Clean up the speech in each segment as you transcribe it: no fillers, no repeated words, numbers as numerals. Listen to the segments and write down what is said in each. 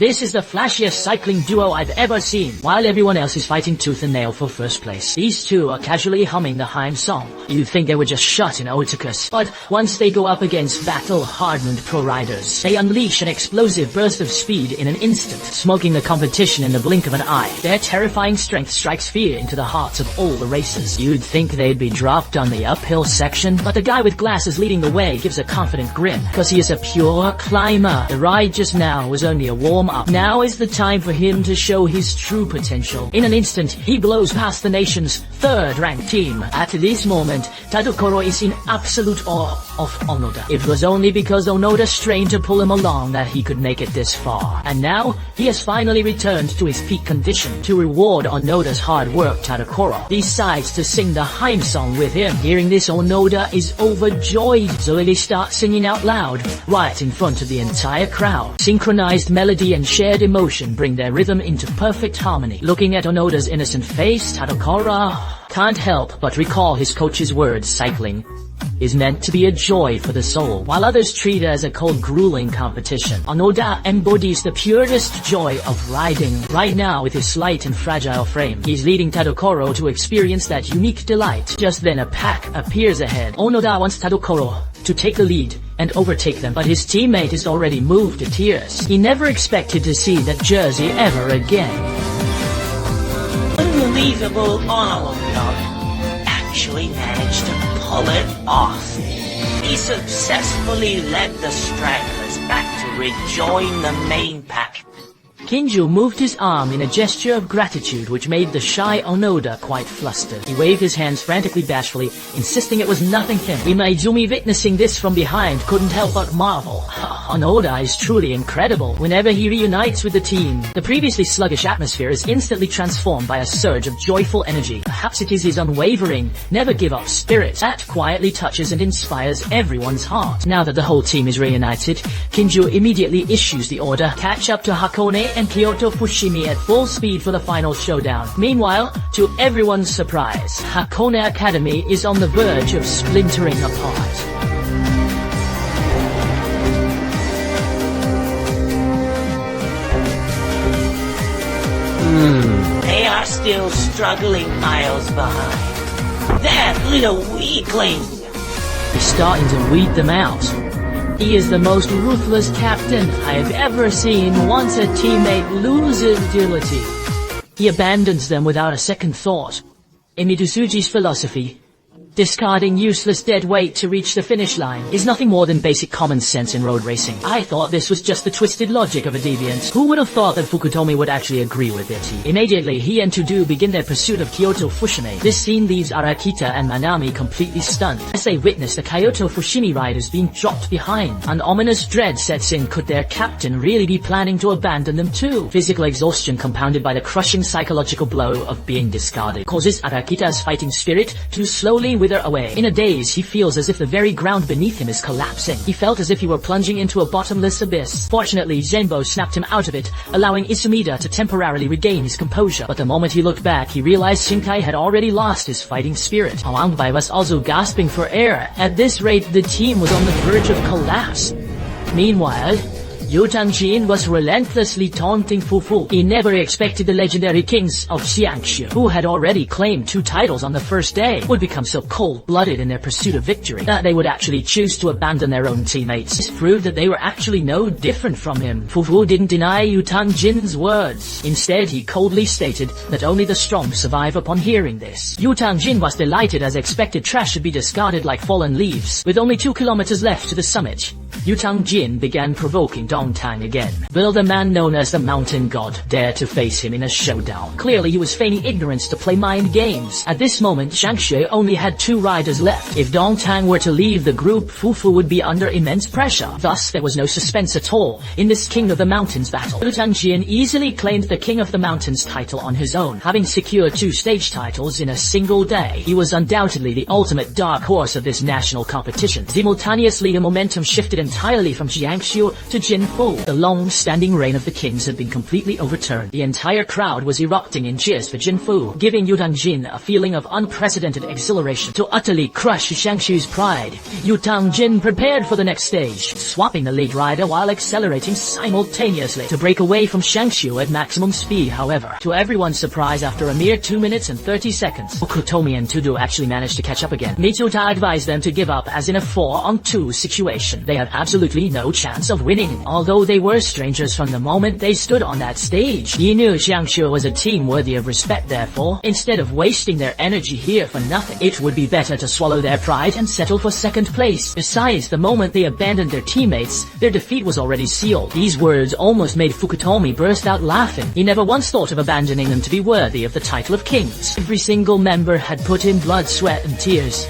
This is the flashiest cycling duo I've ever seen. While everyone else is fighting tooth and nail for first place, these two are casually humming the Heim song. You'd think they were just shut in Otakus, but once they go up against battle-hardened pro riders, they unleash an explosive burst of speed in an instant, smoking the competition in the blink of an eye. Their terrifying strength strikes fear into the hearts of all the racers. You'd think they'd be dropped on the uphill section, but the guy with glasses leading the way gives a confident grin, cause he is a pure climber. The ride just now was only a warm-up. Now is the time for him to show his true potential. In an instant, he blows past the nation's third-ranked team. At this moment, Tadokoro is in absolute awe of Onoda. It was only because Onoda strained to pull him along that he could make it this far. And now, he has finally returned to his peak condition. To reward Onoda's hard work, Tadokoro decides to sing the Heim song with him. Hearing this, Onoda is overjoyed, so he starts singing out loud, right in front of the entire crowd. Synchronized melody and shared emotion bring their rhythm into perfect harmony. Looking at Onoda's innocent face, Tadokoro can't help but recall his coach's words: cycling is meant to be a joy for the soul, while others treat it as a cold, grueling competition. Onoda embodies the purest joy of riding. Right now, with his slight and fragile frame, he's leading Tadokoro to experience that unique delight. Just then a pack appears ahead. Onoda wants Tadokoro to take the lead and overtake them, but his teammate is already moved to tears. He never expected to see that jersey ever again. Unbelievable, Onoda actually managed to pull it off. He successfully led the stragglers back to rejoin the main pack. Kinju moved his arm in a gesture of gratitude which made the shy Onoda quite flustered. He waved his hands frantically bashfully, insisting it was nothing to him. Imaizumi, witnessing this from behind, couldn't help but marvel. Onoda is truly incredible. Whenever he reunites with the team, the previously sluggish atmosphere is instantly transformed by a surge of joyful energy. Perhaps it is his unwavering, never-give-up spirit that quietly touches and inspires everyone's heart. Now that the whole team is reunited, Kinju immediately issues the order: catch up to Hakone and Kyoto Fushimi at full speed for the final showdown. Meanwhile, to everyone's surprise, Hakone Academy is on the verge of splintering apart. They are still struggling miles behind. That little weakling! He's starting to weed them out. He is the most ruthless captain I have ever seen. Once a teammate loses agility, he abandons them without a second thought. In Midutsuji's philosophy, discarding useless dead weight to reach the finish line is nothing more than basic common sense in road racing. I thought this was just the twisted logic of a deviant. Who would have thought that Fukutomi would actually agree with it? Immediately, he and Todo begin their pursuit of Kyoto Fushimi. This scene leaves Arakita and Manami completely stunned as they witness the Kyoto Fushimi riders being dropped behind. An ominous dread sets in. Could their captain really be planning to abandon them too? Physical exhaustion compounded by the crushing psychological blow of being discarded causes Arakita's fighting spirit to slowly wither away. In a daze, he feels as if the very ground beneath him is collapsing. He felt as if he were plunging into a bottomless abyss. Fortunately, Zenbo snapped him out of it, allowing Isumida to temporarily regain his composure. But the moment he looked back, he realized Shinkai had already lost his fighting spirit. Hwangbai was also gasping for air. At this rate, the team was on the verge of collapse. Meanwhile, Yutangjin was relentlessly taunting Fufu. He never expected the legendary kings of Xiangxu, who had already claimed 2 titles on the first day, would become so cold-blooded in their pursuit of victory that they would actually choose to abandon their own teammates. This proved that they were actually no different from him. Fufu didn't deny Yutangjin's words. Instead, he coldly stated that only the strong survive. Upon hearing this, Yutangjin was delighted, as expected trash should be discarded like fallen leaves. With only 2 kilometers left to the summit, Yutangjin began provoking Dongdong again. Will the man known as the Mountain God dare to face him in a showdown? Clearly he was feigning ignorance to play mind games. At this moment, Xiangxue only had 2 riders left. If Dongdong were to leave the group, Fufu would be under immense pressure. Thus, there was no suspense at all in this King of the Mountains battle. Yutangjin easily claimed the King of the Mountains title on his own, having secured 2 stage titles in a single day. He was undoubtedly the ultimate dark horse of this national competition. Simultaneously, the momentum shifted entirely entirely from Jiangsu to Jinfu. The long-standing reign of the kings had been completely overturned. The entire crowd was erupting in cheers for Jinfu, giving Yudangjin a feeling of unprecedented exhilaration. To utterly crush Jiangsu's pride, Yudangjin prepared for the next stage, swapping the lead rider while accelerating simultaneously to break away from Jiangsu at maximum speed. However, to everyone's surprise, after a mere 2 minutes and 30 seconds, Fukutomi and Tudo actually managed to catch up again. Mitsuta advised them to give up, as in a 4-on-2 situation, they had absolutely no chance of winning. Although they were strangers from the moment they stood on that stage, he knew Jiangsu was a team worthy of respect. Therefore, instead of wasting their energy here for nothing, it would be better to swallow their pride and settle for second place. Besides, the moment they abandoned their teammates, their defeat was already sealed. These words almost made Fukutomi burst out laughing. He never once thought of abandoning them to be worthy of the title of kings. Every single member had put in blood, sweat, and tears.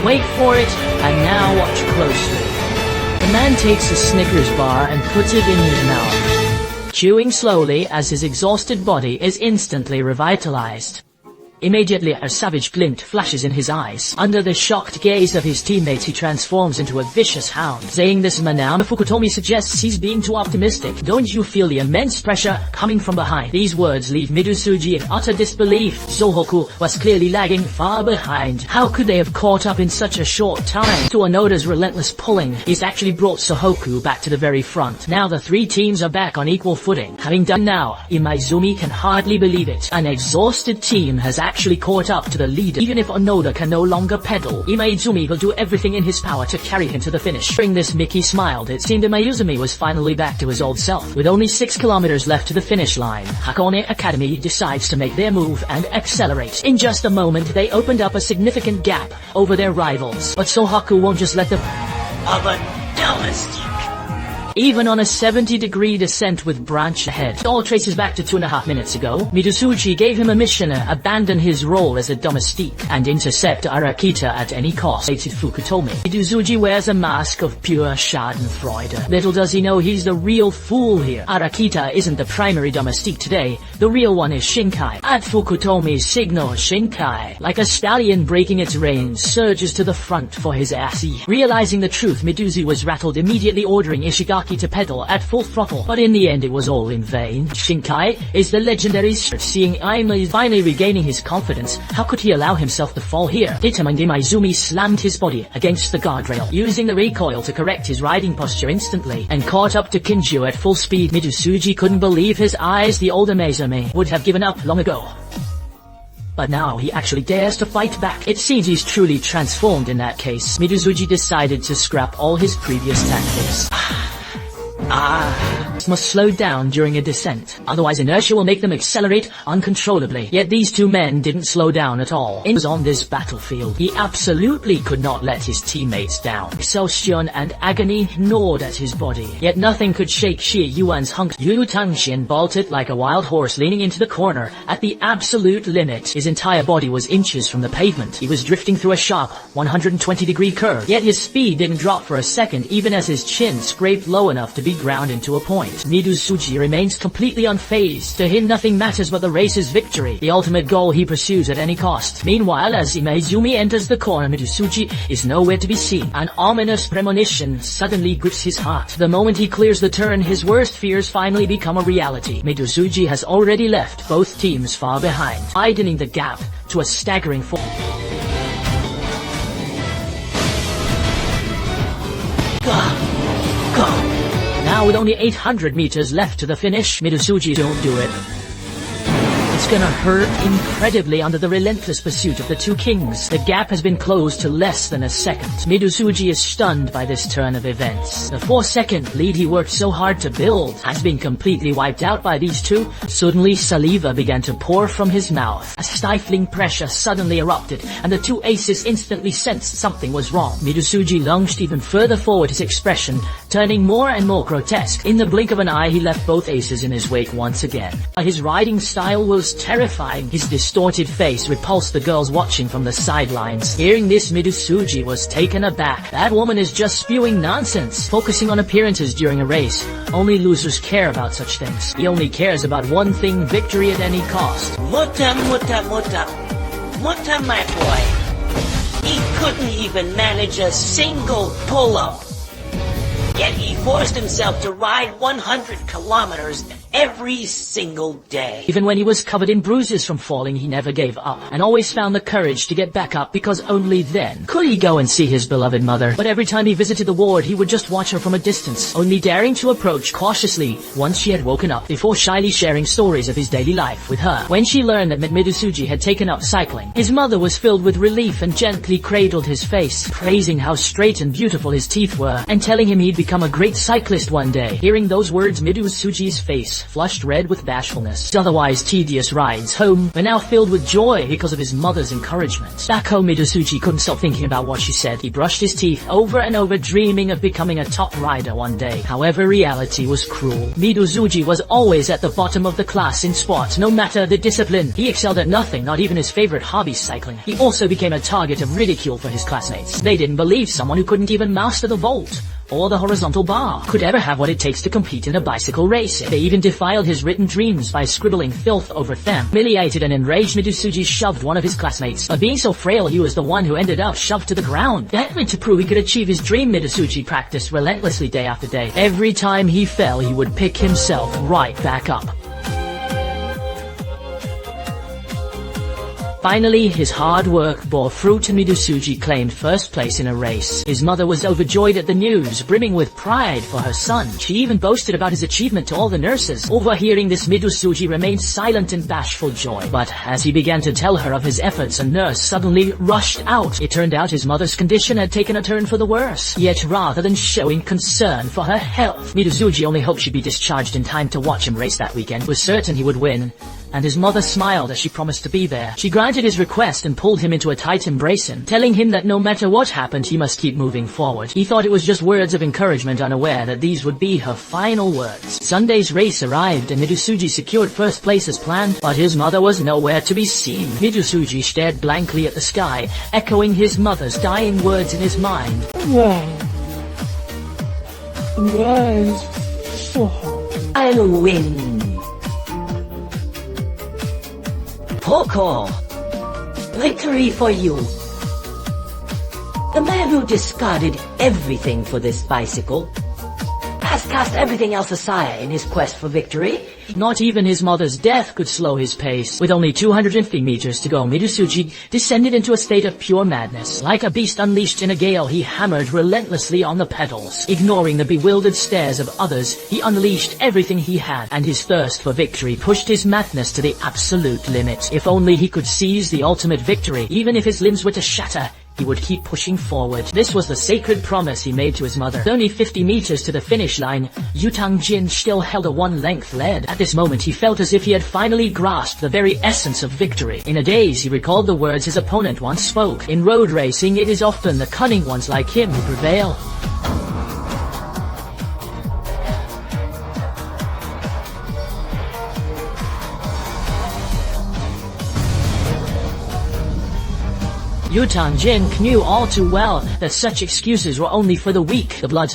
Wait for it, and now watch closely. The man takes a Snickers bar and puts it in his mouth, chewing slowly as his exhausted body is instantly revitalized. Immediately, a savage glint flashes in his eyes. Under the shocked gaze of his teammates, he transforms into a vicious hound. Saying this now, Fukutomi suggests he's being too optimistic. Don't you feel the immense pressure coming from behind? These words leave Midusuji in utter disbelief. Sohoku was clearly lagging far behind. How could they have caught up in such a short time? To Onoda's relentless pulling, he's actually brought Sohoku back to the very front. Now the three teams are back on equal footing. Having done now, Imaizumi can hardly believe it. An exhausted team has actually caught up to the leader. Even if Onoda can no longer pedal, Imaizumi will do everything in his power to carry him to the finish. During this, Mickey smiled. It seemed Imaizumi was finally back to his old self. With only 6 kilometers left to the finish line, Hakone Academy decides to make their move and accelerate. In just a moment, they opened up a significant gap over their rivals. But Sohaku won't just let the of a domestique. Even on a 70-degree descent with branch ahead. It all traces back to 2.5 minutes ago. Midusuji gave him a mission to abandon his role as a domestique and intercept Arakita at any cost, stated Fukutomi. Midusuji wears a mask of pure schadenfreude. Little does he know he's the real fool here. Arakita isn't the primary domestique today. The real one is Shinkai. At Fukutomi's signal, Shinkai, like a stallion breaking its reins, surges to the front for his assy. Realizing the truth, Midusuji was rattled, immediately ordering Ishigaki to pedal at full throttle, but in the end it was all in vain. Shinkai is the legendary seeing Ima finally regaining his confidence. How could he allow himself to fall here? Determined, Imaizumi slammed his body against the guardrail, using the recoil to correct his riding posture instantly, and caught up to Kinju at full speed. Midusuji couldn't believe his eyes. The old Imaizumi would have given up long ago. But now he actually dares to fight back. It seems he's truly transformed in that case. Midusuji decided to scrap all his previous tactics. Must slow down during a descent, otherwise inertia will make them accelerate uncontrollably. Yet these two men didn't slow down at all. It was on this battlefield. He absolutely could not let his teammates down. Exhaustion and agony gnawed at his body, yet nothing could shake Xie Yuan's hunk. Yu Tangxian bolted like a wild horse, leaning into the corner at the absolute limit. His entire body was inches from the pavement. He was drifting through a sharp 120-degree curve, yet his speed didn't drop for a second, even as his chin scraped low enough to be ground into a point. Midusuji remains completely unfazed. To him, nothing matters but the race's victory, the ultimate goal he pursues at any cost. Meanwhile, as Imaizumi enters the corner, Midusuji is nowhere to be seen. An ominous premonition suddenly grips his heart. The moment he clears the turn, his worst fears finally become a reality. Midusuji has already left both teams far behind, widening the gap to a staggering 4. Go! Now with only 800 meters left to the finish, Midusuji don't do it. It's gonna hurt incredibly under the relentless pursuit of the two kings. The gap has been closed to less than a second. Midusuji is stunned by this turn of events. The 4-second lead he worked so hard to build has been completely wiped out by these two. Suddenly, saliva began to pour from his mouth. A stifling pressure suddenly erupted, and the two aces instantly sensed something was wrong. Midusuji lunged even further forward, his expression turning more and more grotesque. In the blink of an eye, he left both aces in his wake once again. His riding style was terrifying. His distorted face repulsed the girls watching from the sidelines. Hearing this, Midosuji was taken aback. That woman is just spewing nonsense, focusing on appearances during a race. Only losers care about such things. He only cares about one thing, victory at any cost. Mutta, my boy. He couldn't even manage a single pull-up. Yet he forced himself to ride 100 kilometers every single day. Even when he was covered in bruises from falling, he never gave up, and always found the courage to get back up, because only then could he go and see his beloved mother. But every time he visited the ward, he would just watch her from a distance, only daring to approach cautiously once she had woken up, before shyly sharing stories of his daily life with her. When she learned that Midosuji had taken up cycling, his mother was filled with relief and gently cradled his face, praising how straight and beautiful his teeth were, and telling him he'd become a great cyclist one day. Hearing those words, Midosuji's face flushed red with bashfulness. His otherwise tedious rides home were now filled with joy because of his mother's encouragement. Back home, Midosuji couldn't stop thinking about what she said. He brushed his teeth over and over, dreaming of becoming a top rider one day. However, reality was cruel. Midosuji was always at the bottom of the class in sport, no matter the discipline. He excelled at nothing, not even his favorite hobby, cycling. He also became a target of ridicule for his classmates. They didn't believe someone who couldn't even master the vault or the horizontal bar could ever have what it takes to compete in a bicycle race. They even defiled his written dreams by scribbling filth over them. Humiliated and enraged, Midosuji shoved one of his classmates. But being so frail, he was the one who ended up shoved to the ground. Determined to prove he could achieve his dream, Midosuji practiced relentlessly day after day. Every time he fell, he would pick himself right back up. Finally, his hard work bore fruit and Midosuji claimed first place in a race. His mother was overjoyed at the news, brimming with pride for her son. She even boasted about his achievement to all the nurses. Overhearing this, Midosuji remained silent in bashful joy. But as he began to tell her of his efforts, a nurse suddenly rushed out. It turned out his mother's condition had taken a turn for the worse. Yet rather than showing concern for her health, Midosuji only hoped she'd be discharged in time to watch him race that weekend. Was certain he would win, and his mother smiled as she promised to be there. She granted his request and pulled him into a tight embrace, telling him that no matter what happened, he must keep moving forward. He thought it was just words of encouragement, unaware that these would be her final words. Sunday's race arrived and Midosuji secured first place as planned, but his mother was nowhere to be seen. Midosuji stared blankly at the sky, echoing his mother's dying words in his mind. I'll win. Poco, victory for you. The man who discarded everything for this bicycle has cast everything else aside in his quest for victory. Not even his mother's death could slow his pace. With only 250 meters to go, Midosuji descended into a state of pure madness. Like a beast unleashed in a gale, he hammered relentlessly on the pedals. Ignoring the bewildered stares of others, he unleashed everything he had, and his thirst for victory pushed his madness to the absolute limit. If only he could seize the ultimate victory, even if his limbs were to shatter, he would keep pushing forward. This was the sacred promise he made to his mother. With only 50 meters to the finish line, Yutangjin still held a one-length lead. At this moment, he felt as if he had finally grasped the very essence of victory. In a daze, he recalled the words his opponent once spoke. In road racing, it is often the cunning ones like him who prevail. Yutangjin knew all too well that such excuses were only for the weak. The blood,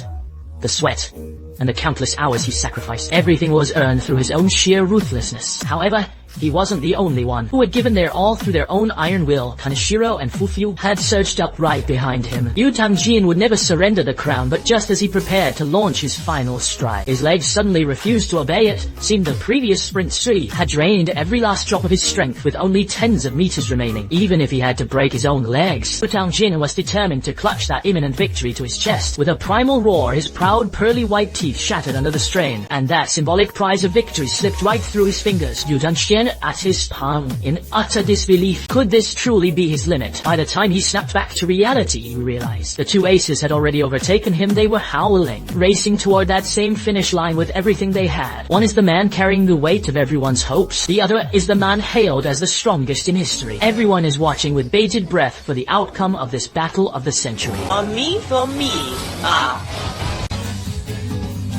the sweat, and the countless hours he sacrificed, everything was earned through his own sheer ruthlessness. However, he wasn't the only one who had given their all through their own iron will. Kaneshiro and Fufyu had surged up right behind him. Yutangjin would never surrender the crown, but just as he prepared to launch his final strike, his legs suddenly refused to obey it. Seemed the previous sprint Sui had drained every last drop of his strength, with only tens of meters remaining, even if he had to break his own legs. Yutangjin was determined to clutch that imminent victory to his chest. With a primal roar, his proud pearly white teeth shattered under the strain, and that symbolic prize of victory slipped right through his fingers. Yutangjin at his palm in utter disbelief. Could this truly be his limit? By the time he snapped back to reality, he realized the two aces had already overtaken him. They were howling, racing toward that same finish line with everything they had. One is the man carrying the weight of everyone's hopes. The other is the man hailed as the strongest in history. Everyone is watching with bated breath for the outcome of this battle of the century. For me,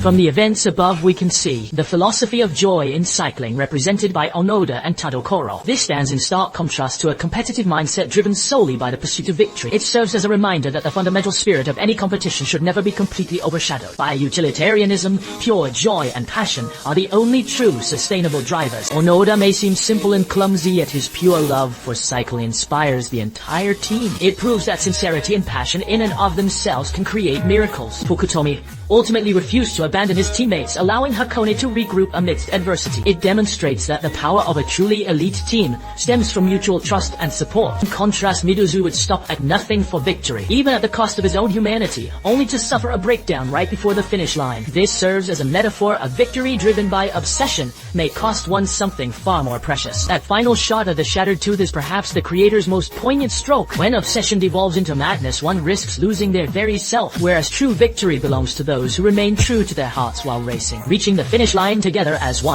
From the events above we can see the philosophy of joy in cycling represented by Onoda and Tadokoro. This stands in stark contrast to a competitive mindset driven solely by the pursuit of victory. It serves as a reminder that the fundamental spirit of any competition should never be completely overshadowed by utilitarianism. Pure joy and passion are the only true sustainable drivers. Onoda may seem simple and clumsy, yet his pure love for cycling inspires the entire team. It proves that sincerity and passion in and of themselves can create miracles. Fukutomi ultimately refused to abandon his teammates, allowing Hakone to regroup amidst adversity. It demonstrates that the power of a truly elite team stems from mutual trust and support. In contrast, Miduzu would stop at nothing for victory, even at the cost of his own humanity, only to suffer a breakdown right before the finish line. This serves as a metaphor of victory driven by obsession may cost one something far more precious. That final shot of the shattered tooth is perhaps the creator's most poignant stroke. When obsession devolves into madness, one risks losing their very self, whereas true victory belongs to those who remain true to their hearts while racing, reaching the finish line together as one.